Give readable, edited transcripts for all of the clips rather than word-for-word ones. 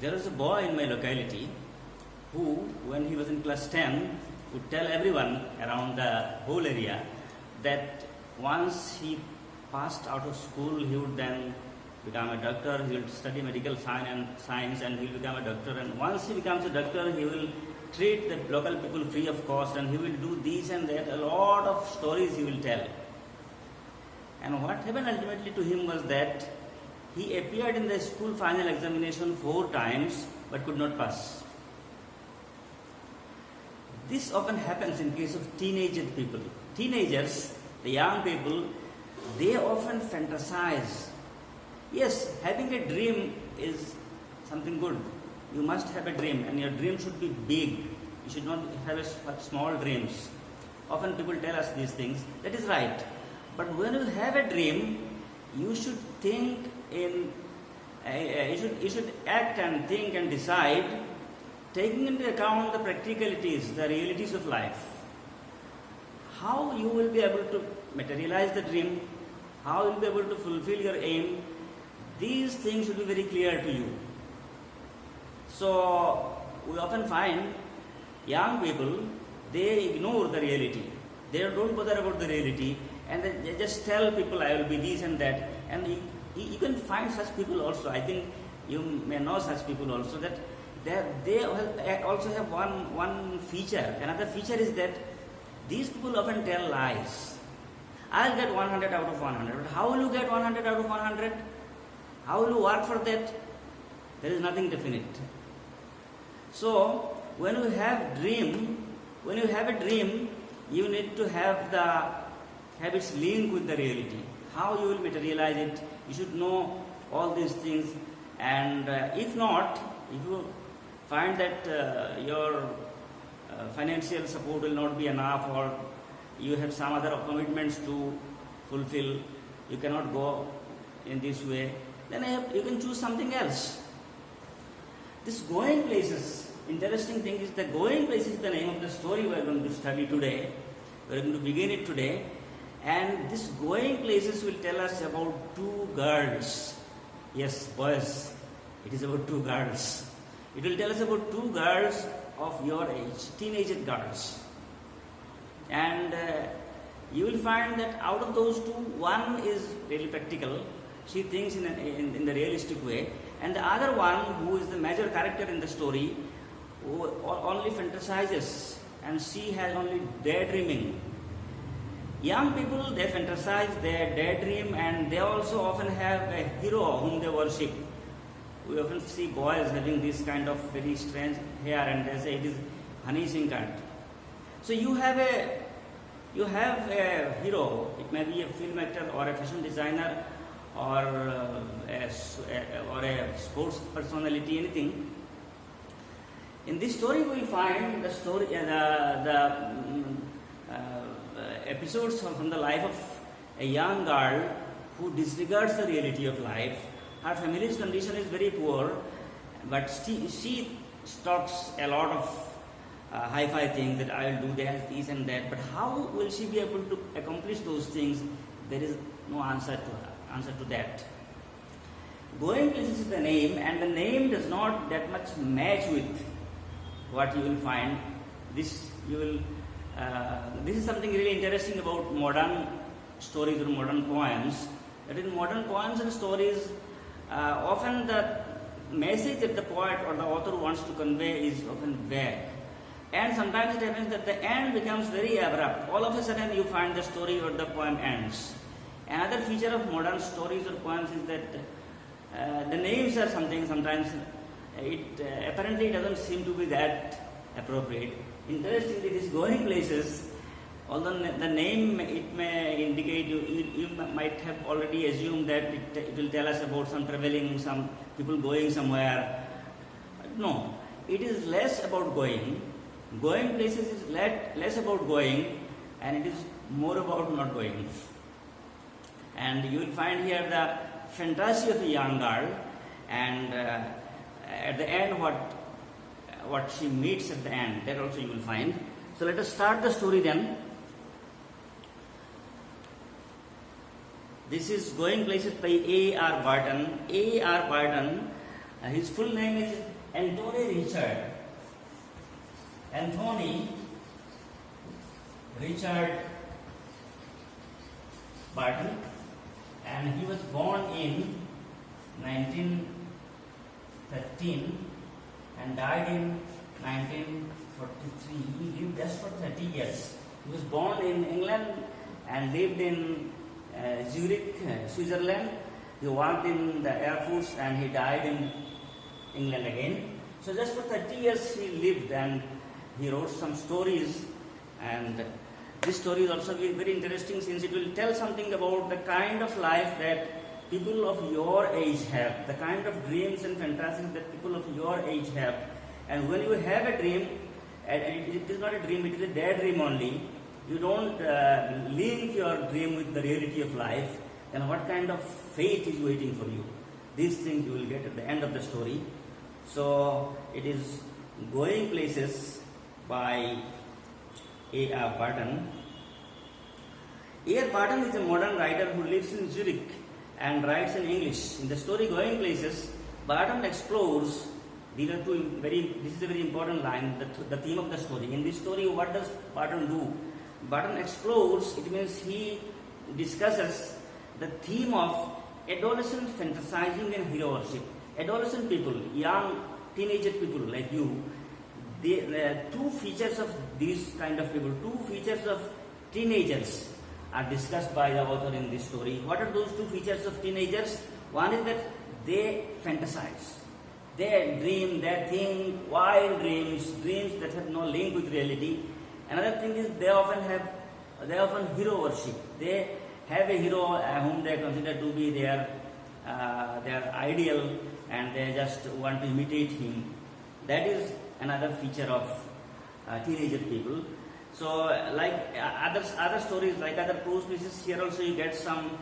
There was a boy in my locality who, when he was in class 10, would tell everyone around the whole area that once he passed out of school, he would then become a doctor, he will study medical science and he will become a doctor. And once he becomes a doctor, he will treat the local people free of cost and he will do this and that. A lot of stories he will tell. And what happened ultimately to him was that he appeared in the school final examination 4 times but could not pass. This often happens in case of teenage people. Teenagers, the young people, they often fantasize. Yes, having a dream is something good. You must have a dream and your dream should be big. You should not have small dreams. Often people tell us these things. That is right. But when you have a dream, you should think you should act and think and decide, taking into account the practicalities, the realities of life. How you will be able to materialize the dream, how you will be able to fulfill your aim, these things should be very clear to you. So, we often find young people, they ignore the reality. They don't bother about the reality and they just tell people, I will be this and that. And you can find such people also. I think you may know such people also, that they also have one feature. Another feature is that these people often tell lies. I'll get 100 out of 100. But how will you get 100 out of 100? How will you work for that? There is nothing definite. So, when you have a dream, you need to have its link with the reality. How you will materialize it, you should know all these things. And if not, if you find that your financial support will not be enough, or you have some other commitments to fulfill, you cannot go in this way, then you can choose something else. This going places, interesting thing is that going places is the name of the story we are going to study today. We are going to begin it today. And this going places will tell us about 2 girls. Yes, boys, it is about 2 girls. It will tell us about 2 girls of your age, teenage girls. And you will find that out of those 2, one is really practical. She thinks in the realistic way. And the other one, who is the major character in the story, who only fantasizes, and she has only daydreaming. Young people, they fantasize, they daydream, and they also often have a hero whom they worship. We often see boys having this kind of very strange hair, and they say it is Honey Singh Kant. So you have a hero. It may be a film actor or a fashion designer or a sports personality, anything. In this story, we find the story, episodes from the life of a young girl who disregards the reality of life. Her family's condition is very poor, but she talks a lot of hi-fi things that I will do this and that. But how will she be able to accomplish those things? There is no answer to that. Going places is the name, and the name does not that much match with what you will find. This is something really interesting about modern stories or modern poems. That in modern poems and stories, often the message that the poet or the author wants to convey is often vague. And sometimes it happens that the end becomes very abrupt. All of a sudden you find the story or the poem ends. Another feature of modern stories or poems is that the names are something, sometimes apparently it doesn't seem to be that appropriate. Interestingly, this going places, although the name it may indicate, you might have already assumed that it will tell us about some traveling, some people going somewhere. No, it is less about going. Going places is less about going, and it is more about not going. And you will find here the fantasy of a young girl, and at the end what she meets at the end, that also you will find. So let us start the story then. This is Going Places by A.R. Barton. A.R. Barton His full name is Anthony Richard. Anthony Richard Barton, and he was born in 1913 and died in 1943. He lived just for 30 years. He was born in England and lived in Zurich, Switzerland. He worked in the Air Force and he died in England again. So just for 30 years he lived, and he wrote some stories, and this story is also very interesting since it will tell something about the kind of life that people of your age have, the kind of dreams and fantasies that people of your age have. And when you have a dream, and it is not a dream, it is a daydream only, you don't link your dream with the reality of life, then what kind of fate is waiting for you? These things you will get at the end of the story. So it is Going Places by A.R. Barton. A.R. Barton is a modern writer who lives in Zurich and writes in English. In the story Going Places, Barton explores, this is a very important line, the theme of the story. In this story, what does Barton do? Barton explores, it means he discusses the theme of adolescent fantasizing and hero worship. Adolescent people, young teenage people like you, the two features of these kind of people, two features of teenagers are discussed by the author in this story. What are those two features of teenagers? One is that they fantasize. They dream, they think wild dreams, dreams that have no link with reality. Another thing is they often hero worship. They have a hero whom they consider to be their ideal, and they just want to imitate him. That is another feature of teenager people. So, like other stories, like other prose pieces, here also you get some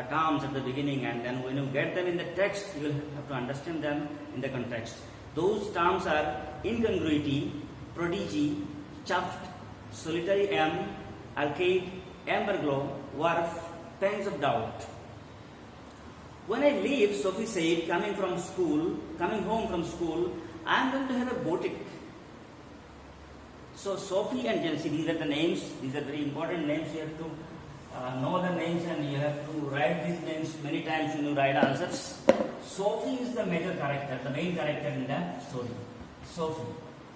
terms at the beginning, and then when you get them in the text, you will have to understand them in the context. Those terms are incongruity, prodigy, chuffed, solitary M, arcade, amber glow, wharf, pangs of doubt. When I leave, Sophie said, coming home from school, I am going to have a boutique. So Sophie and Jency, these are the names, these are very important names. You have to know the names, and you have to write these names many times when you write answers. Sophie is the major character, the main character in the story. Sophie.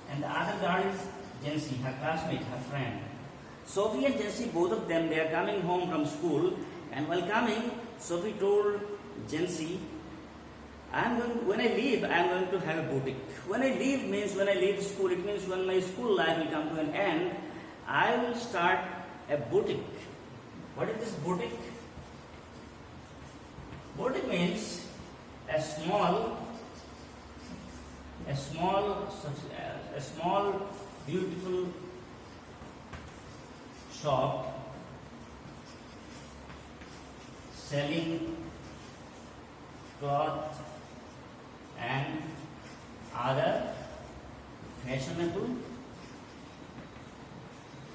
And the other girl is Jency, her classmate, her friend. Sophie and Jency, both of them, they are coming home from school, and while coming, Sophie told Jency, when I leave, I am going to have a boutique. When I leave means when I leave school, it means when my school life will come to an end, I will start a boutique. What is this boutique? Boutique means a small, beautiful shop selling cloth and other fashionable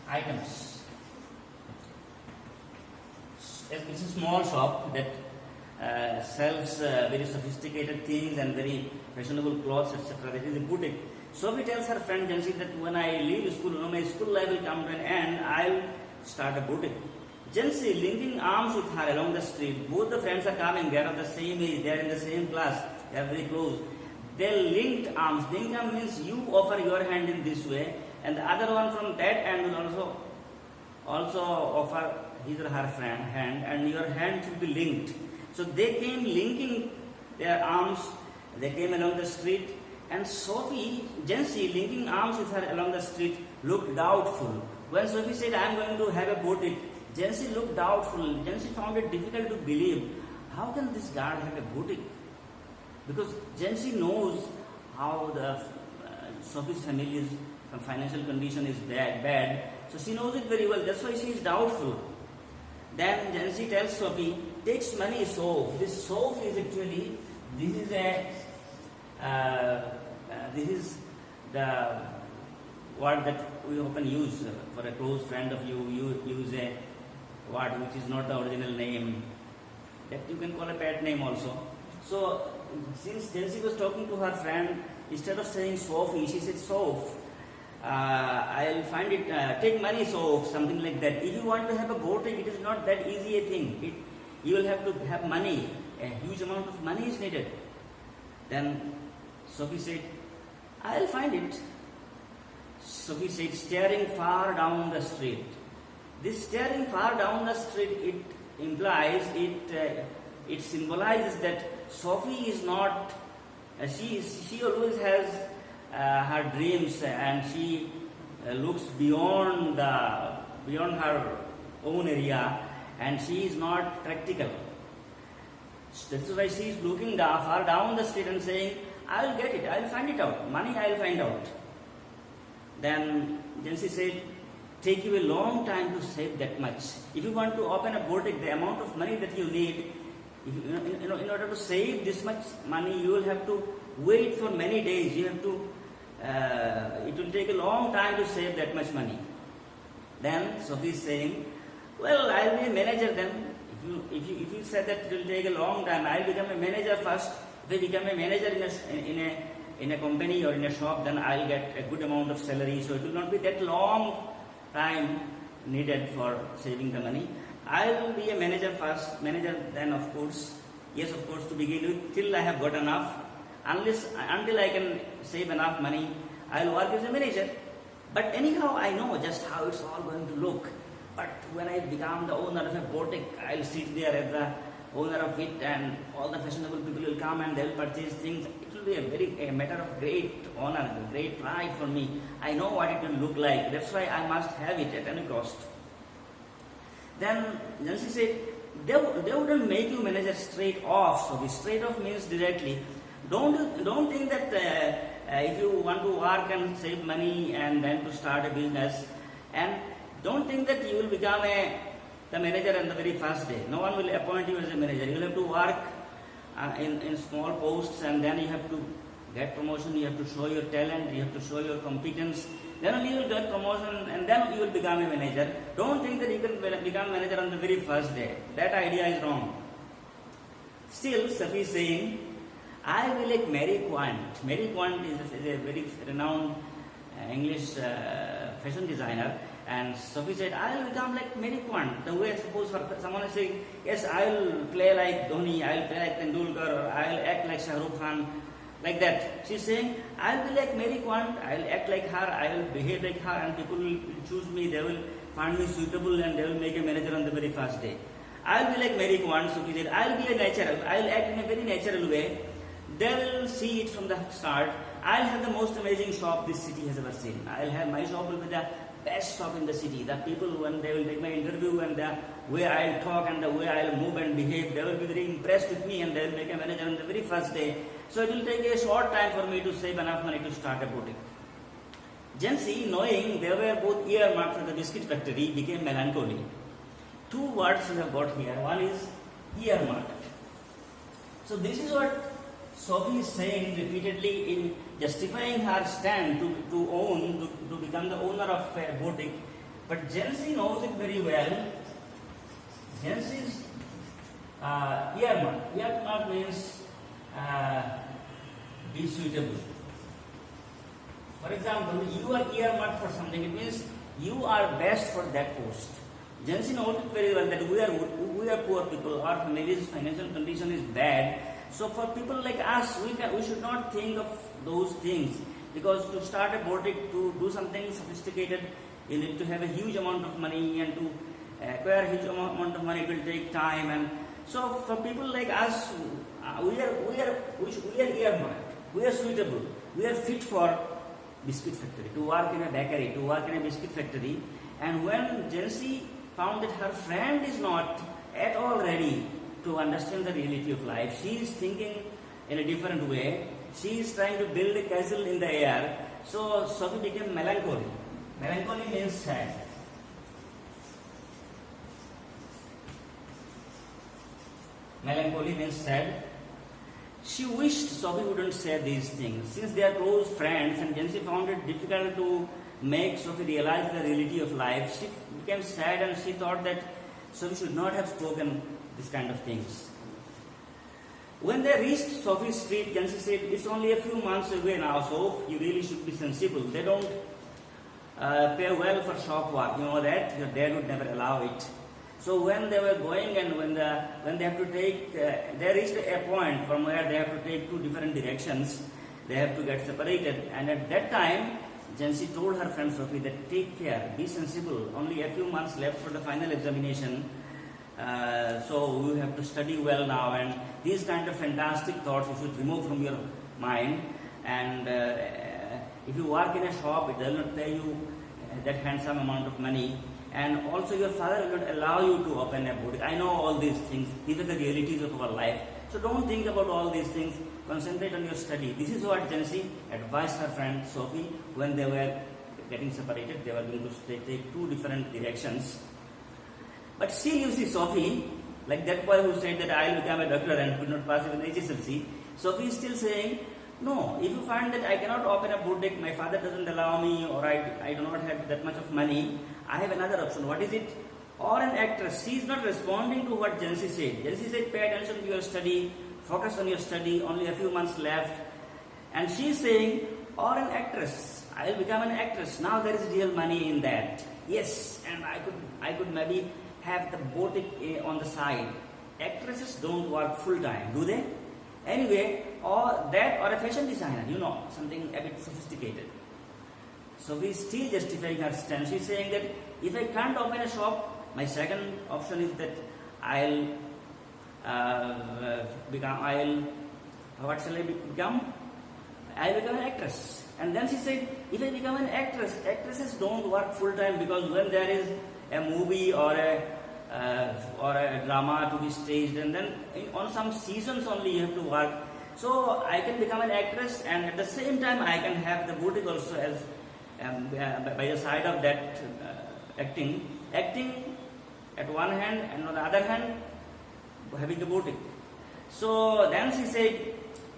items. It's a small shop that sells very sophisticated things and very fashionable clothes, etc. That is a boutique. Sophie tells her friend Jency that when I leave school, when my school life will come to an end, I'll start a boutique. Jency, linking arms with her along the street, both the friends are coming, they are of the same age, they are in the same class, they are very close. They linked arms. Linked arm means you offer your hand in this way, and the other one from that end will also offer his or her friend hand, and your hand should be linked. So they came linking their arms, they came along the street, and Sophie, Jency, linking arms with her along the street, looked doubtful. When Sophie said, I am going to have a boutique, Jency looked doubtful. Jency found it difficult to believe. How can this girl have a boutique? Because Jency knows how the Sophie's family's financial condition is bad. So she knows it very well. That's why she is doubtful. Then Jency tells Sophie, takes money soap. This soap is actually, this is the word that we often use for a close friend of you. You use a word which is not the original name, that you can call a pet name also. So since Jency was talking to her friend, instead of saying Sophie, she said Soph. I'll find it, take money, Soph, something like that. If you want to have a boutique, it is not that easy a thing. You will have to have money. A huge amount of money is needed. Then Sophie said, I'll find it. Sophie said, staring far down the street. This staring far down the street, it implies, it symbolizes that Sophie is not, she always has her dreams, and she looks beyond her own area, and she is not practical. That's why she is looking far down the street and saying, I will get it, I will find it out, money I will find out. Then Jency said, take you a long time to save that much. If you want to open a boutique, the amount of money that you need, in order to save this much money, you will have to wait for many days. You have to, it will take a long time to save that much money. Then Sophie is saying, well, I'll be a manager then. If you said that it will take a long time, I'll become a manager first. If I become a manager in a company or in a shop, then I'll get a good amount of salary. So it will not be that long time needed for saving the money. I'll be a manager first, manager then of course. Yes, of course, to begin with, till I have got enough. Until I can save enough money, I'll work as a manager. But anyhow, I know just how it's all going to look. But when I become the owner of a boutique, I'll sit there as the owner of it, and all the fashionable people will come and they'll purchase things. It will be a matter of great honor, great pride for me. I know what it will look like. That's why I must have it at any cost. Then Jency said, they wouldn't make you manager straight off. So the straight off means directly. Don't think that if you want to work and save money and then to start a business, and don't think that you will become the manager on the very first day. No one will appoint you as a manager. You will have to work in small posts, and then you have to get promotion. You have to show your talent. You have to show your competence. Then only you will get promotion, and then you will become a manager. Don't think that you can become manager on the very first day. That idea is wrong. Still, Sophie is saying, I will like Mary Quant. Mary Quant is a very renowned English fashion designer. And Sophie said, I will become like Mary Quant. The way, suppose for someone is saying, yes, I will play like Dhoni, I will play like Tendulkar, or I will act like Shah Rukh Khan, like that. She's saying, I will be like Mary Quant, I will act like her, I will behave like her, and people will choose me, they will find me suitable, and they will make a manager on the very first day. I will be like Mary Quant, Sophie said, I will be a natural, I will act in a very natural way. They will see it from the start. I will have the most amazing shop this city has ever seen. I will have, my shop will be the best shop in the city. The people, when they will take my interview, and the way I will talk and the way I will move and behave, they will be very impressed with me, and they will make a manager on the very first day. So it will take a short time for me to save enough money to start a boutique. Jency, knowing they were both earmarked for the biscuit factory, became melancholy. Two words we have got here. One is earmarked. So this is what Sophie is saying repeatedly in justifying her stand to become the owner of a boutique. But Jency knows it very well. Jency's earmark. Earmark means be suitable. For example, you are earmarked for something. It means you are best for that post. Jency knows it very well that we are poor people. Our family's financial condition is bad. So for people like us, we should not think of those things, because to start a boutique, to do something sophisticated, you need to have a huge amount of money, and to acquire a huge amount of money, it will take time. And so for people like us, we are earmarked, we are suitable, we are fit for biscuit factory, to work in a bakery, to work in a biscuit factory. And when Jency found that her friend is not at all ready to understand the reality of life, she is thinking in a different way. She is trying to build a castle in the air. So Sophie became melancholy. Melancholy means sad. Melancholy means sad. She wished Sophie wouldn't say these things. Since they are close friends, and Jency found it difficult to make Sophie realize the reality of life, she became sad, and she thought that Sophie should not have spoken this kind of things. When they reached Sophie Street, Jansi said, "It's only a few months away now, so you really should be sensible. They don't pay well for shop work. You know that your dad would never allow it." So when they were going and when they have to take, they reached a point from where they have to take two different directions. They have to get separated, and at that time, Jansi told her friend Sophie that take care, be sensible. Only a few months left for the final examination. So you have to study well now, and these kind of fantastic thoughts you should remove from your mind. And if you work in a shop, it does not pay you that handsome amount of money, and also your father will not allow you to open a boutique. I know all these things. These are the realities of our life. So don't think about all these things. Concentrate on your study. This is what Jansi advised her friend Sophie when they were getting separated. They were going to take two different directions. But still, you see, Sophie, like that boy who said that I will become a doctor and could not pass even HSLC, Sophie is still saying, no, if you find that I cannot open a boutique, my father doesn't allow me, or I do not have that much of money, I have another option. What is it? Or an actress. She is not responding to what Jansi said. Jansi said, pay attention to your study, focus on your study, only a few months left. And she is saying, or an actress. I will become an actress. Now there is real money in that. Yes, and I could maybe have the boutique on the side. Actresses don't work full time, do they? Anyway, or that or a fashion designer, you know, something a bit sophisticated. So we still justifying her stance. She's saying that if I can't open a shop, my second option is that I'll become an actress. And then she said, if I become an actress, actresses don't work full time, because when there is a movie or a drama to be staged, and then on some seasons only you have to work. So I can become an actress, and at the same time I can have the boutique also as by the side of that acting at one hand, and on the other hand having the boutique. So then she said,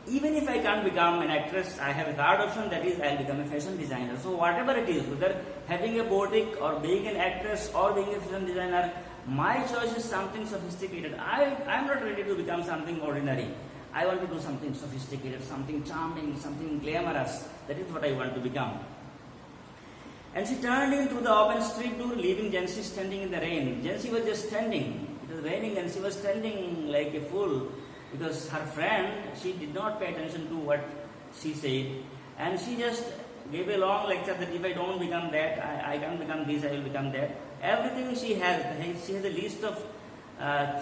even if I can't become an actress, I have a third option, that is I'll become a fashion designer. So whatever it is, whether having a boutique or being an actress or being a fashion designer, my choice is something sophisticated. I'm not ready to become something ordinary. I want to do something sophisticated, something charming, something glamorous. That is what I want to become. And she turned in through the open street door, leaving Jansi standing in the rain. Jansi was just standing. It was raining and she was standing like a fool, because her friend, she did not pay attention to what she said, and she just gave a long lecture that if I don't become that, I can't become this, I will become that. Everything she has a list of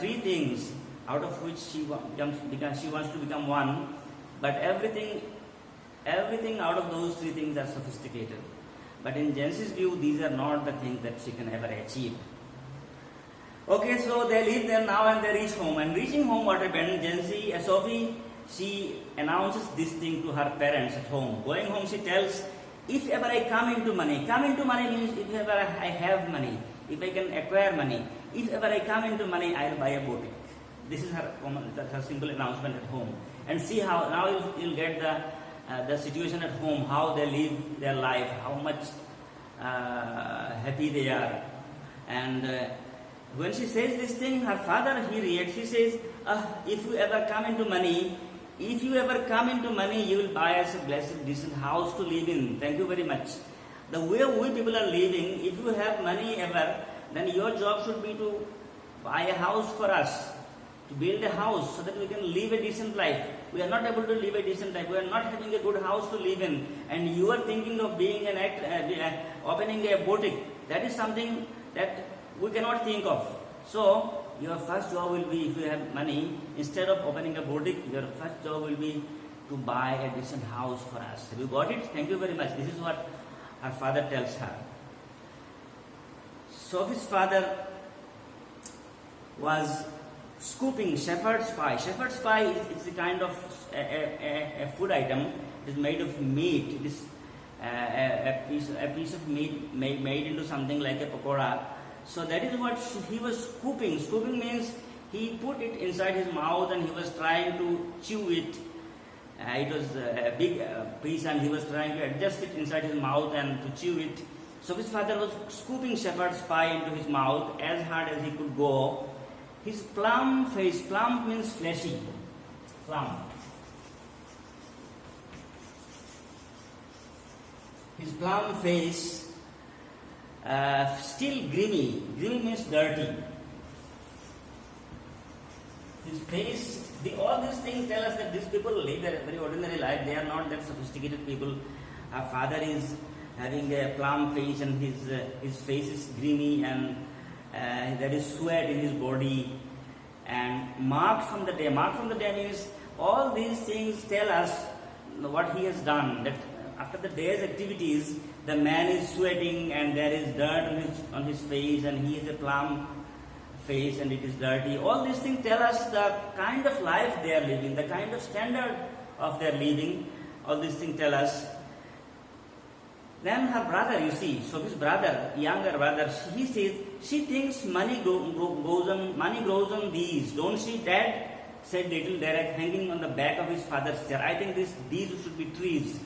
3 things, out of which she wants to become one, but everything out of those 3 things are sophisticated. But in Jansi's view, these are not the things that she can ever achieve. Okay, so they leave there now and they reach home. And reaching home, what happened? Sophie, she announces this thing to her parents at home. Going home, she tells, if ever I come into money means if ever I have money, if I can acquire money, if ever I come into money, I'll buy a boutique. This is her simple announcement at home. And see how, now you'll get the situation at home, how they live their life, how much happy they are. And when she says this thing, her father, he reacts. He says, if you ever come into money, you will buy us a blessed, decent house to live in. Thank you very much. The way we people are living, if you have money ever, then your job should be to buy a house for us, to build a house so that we can live a decent life. We are not able to live a decent life. We are not having a good house to live in. And you are thinking of being an opening a boutique. That is something that we cannot think of. So your first job will be, if you have money, instead of opening a boutique, your first job will be to buy a decent house for us. Have you got it? Thank you very much. This is what her father tells her. Sophie's father was scooping shepherd's pie. Shepherd's pie is a kind of a food item. It is made of meat. It is a piece of meat made into something like a pakora. So that is what he was scooping. Scooping means he put it inside his mouth and he was trying to chew it. It was a big piece and he was trying to adjust it inside his mouth and to chew it. So his father was scooping shepherd's pie into his mouth as hard as he could go. His plump face, plump means fleshy. plum. His plum face, still grimy. Grimy means dirty. His face, all these things tell us that these people live a very ordinary life. They are not that sophisticated people. Our father is having a plum face, and his face is grimy, and there is sweat in his body, and marked from the day. Marked from the day means all these things tell us what he has done. That after the day's activities, the man is sweating, and there is dirt on his face, and he is a plum face, and it is dirty. All these things tell us the kind of life they are living, the kind of standard of their living. All these things tell us. Then her brother, you see, Sophie's brother, younger brother, he says, she thinks money grows on these. Don't she, Dad? Said little Derek, hanging on the back of his father's chair. I think these should be trees.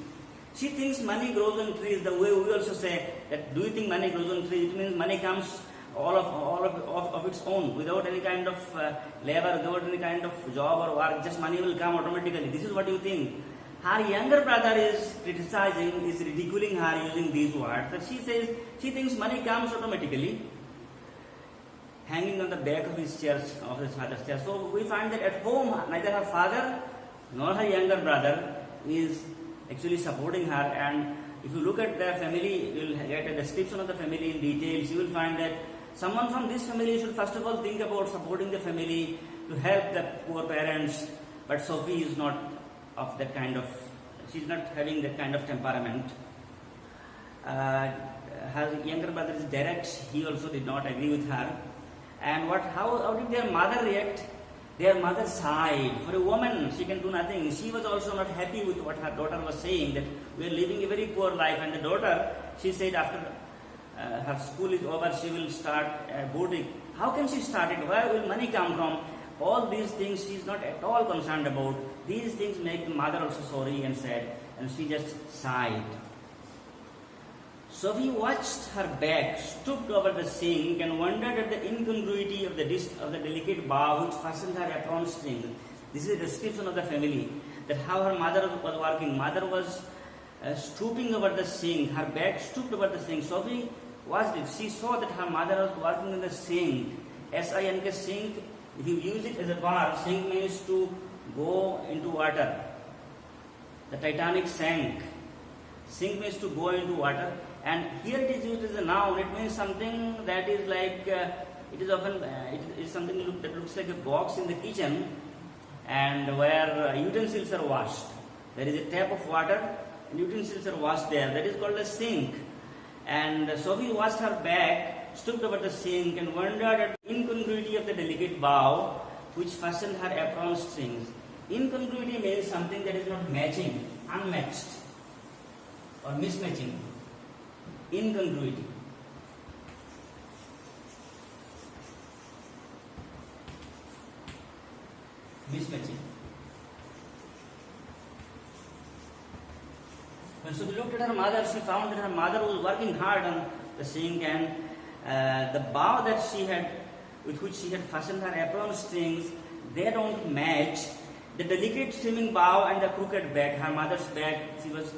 She thinks money grows on trees. The way we also say that, do you think money grows on trees? It means money comes all of its own, without any kind of labor, without any kind of job or work. Just money will come automatically. This is what you think. Her younger brother is criticizing, is ridiculing her using these words. That she says she thinks money comes automatically, hanging on the back of his father's chair. So we find that at home, neither her father nor her younger brother is actually supporting her. And if you look at their family, you will get a description of the family in details. You will find that someone from this family should first of all think about supporting the family to help the poor parents. But Sophie is not of that kind of, she's not having that kind of temperament. Her younger brother is direct. He also did not agree with her. And how did their mother react? Their mother sighed. For a woman, she can do nothing. She was also not happy with what her daughter was saying, that we are living a very poor life. And the daughter, she said after her school is over, she will start a boutique. How can she start it? Where will money come from? All these things she is not at all concerned about. These things make the mother also sorry and sad, and she just sighed. Sophie watched her back, stooped over the sink, and wondered at the incongruity of the delicate bow which fastened her apron string. This is a description of the family, that how her mother was working. Mother was stooping over the sink, her back stooped over the sink. Sophie watched it. She saw that her mother was working in the sink. S-I-N-K, sink. If you use it as a verb, sink means to go into water. The Titanic sank. Sink means to go into water. And here it is used as a noun. It means something that is like, it is often, it is something that looks like a box in the kitchen, and where utensils are washed. There is a tap of water, and utensils are washed there. That is called a sink. And Sophie washed her back, stooped over the sink, and wondered at the incongruity of the delicate bow which fastened her apron strings. Incongruity means something that is not matching, unmatched, or mismatching. Incongruity. Mismatching. When Sophie looked at her mother, she found that her mother was working hard on the sink, and the bow that with which she had fastened her apron strings, they don't match. The delicate swimming bow and the crooked back, her mother's back, she was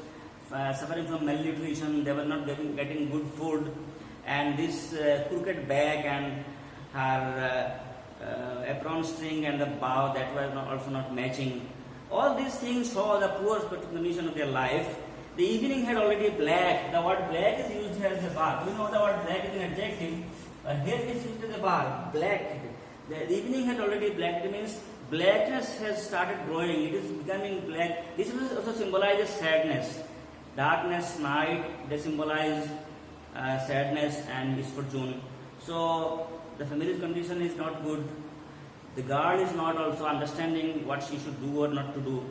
suffering from malnutrition, they were not getting good food, and this crooked back and her apron string and the bow that were also not matching. All these things show the poor condition of their life. The evening had already black. The word black is used here as a verb. You know the word black is an adjective, but here it is used as a verb. Black. The evening had already black. It means blackness has started growing. It is becoming black. This also symbolizes sadness. Darkness, night, they symbolize sadness and misfortune. So the family's condition is not good. The girl is not also understanding what she should do or not to do.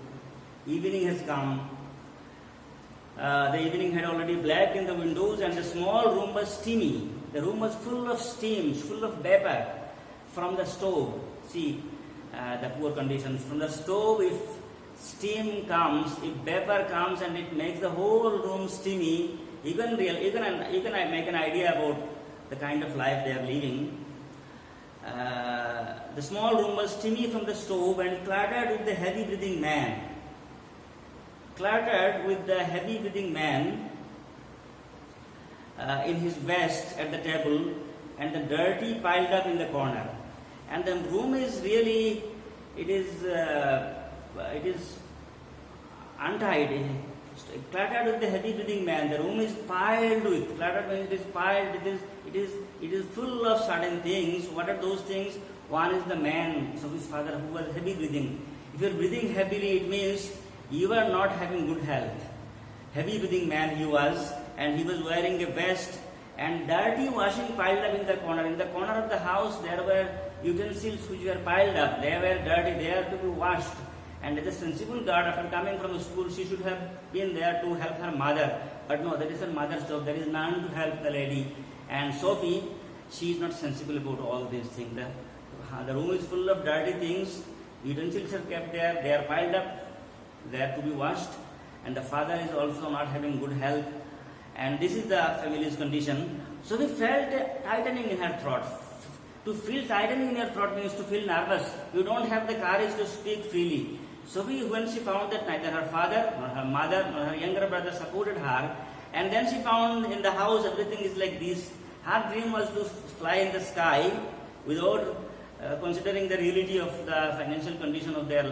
Evening has come. The evening had already blacked in the windows, and the small room was steamy. The room was full of steam, full of vapor from the stove. See the poor conditions. From the stove, if steam comes, if vapor comes and it makes the whole room steamy, you can make an idea about the kind of life they are living. The small room was steamy from the stove and cluttered with the heavy breathing man. In his vest at the table, and the dirty piled up in the corner. And the room is really, it is untidy, cluttered with the heavy breathing man. The room is piled with, cluttered when it is piled, it is full of certain things. What are those things? One is the man, so his father, who was heavy breathing. If you are breathing heavily, it means you are not having good health. Heavy breathing man he was, and he was wearing a vest, and dirty washing piled up in the corner. In the corner of the house there were utensils which were piled up. They were dirty, they are to be washed. And as a sensible girl, after coming from school, she should have been there to help her mother. But no, that is her mother's job. There is none to help the lady. And Sophie, she is not sensible about all these things. The room is full of dirty things. Utensils are kept there. They are piled up. They are to be washed. And the father is also not having good health. And this is the family's condition. So we felt tightening in her throat. To feel tightening in your throat means to feel nervous. You don't have the courage to speak freely. So when she found that neither her father, nor her mother, nor her younger brother supported her, and then she found in the house everything is like this. Her dream was to fly in the sky without considering the reality of the financial condition of their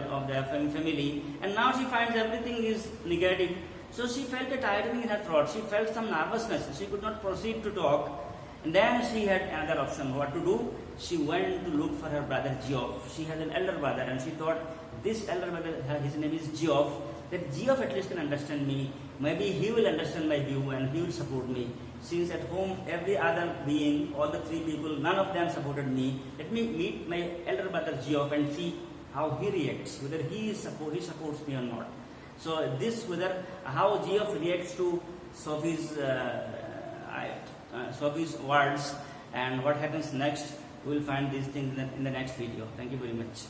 family. And now she finds everything is negative. So she felt a tightening in her throat. She felt some nervousness. She could not proceed to talk. And then she had another option. What to do? She went to look for her brother Geoff. She had an elder brother, and she thought, this elder brother, his name is Geoff, that Geoff at least can understand me. Maybe he will understand my view and he will support me. Since at home every other being, all the three people, none of them supported me. Let me meet my elder brother Geoff and see how he reacts, whether he supports me or not. So how Geoff reacts to Sophie's words, and what happens next, we will find these things in the next video. Thank you very much.